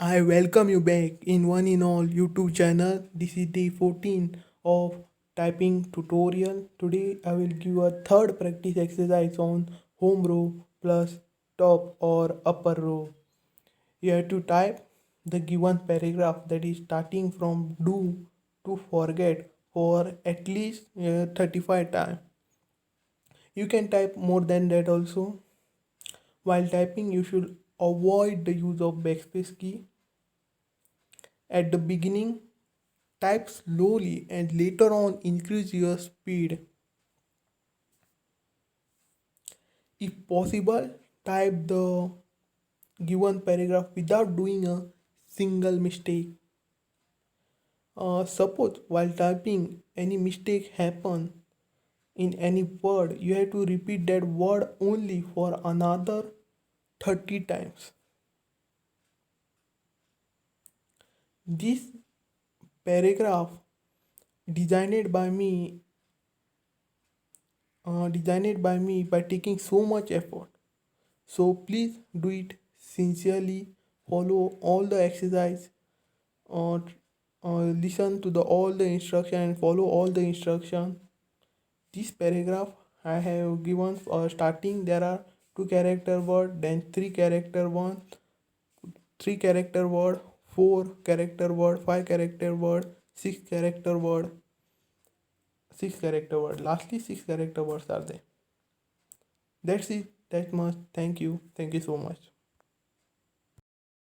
I welcome you back in one in all YouTube channel. This is day 14 of typing tutorial. Today I will give a third practice exercise on home row plus top or upper row. You have to type the given paragraph that is starting from do to forget for at least 35 times. You can type more than that also. While typing you should avoid the use of backspace key. At the beginning, type slowly and later on increase your speed. If possible, type the given paragraph without doing a single mistake. Suppose while typing any mistake happen in any word, you have to repeat that word only for another 30 times. This paragraph designed by me designed by me by taking so much effort. So please do it sincerely. Follow all the exercise or listen to the all the instruction and follow all the instruction. This paragraph I have given for starting there are two character word, then three character one, three character word, four character word, five character word, six character word, six character word. Lastly, six character words are there. That's it. That much. Thank you. Thank you so much.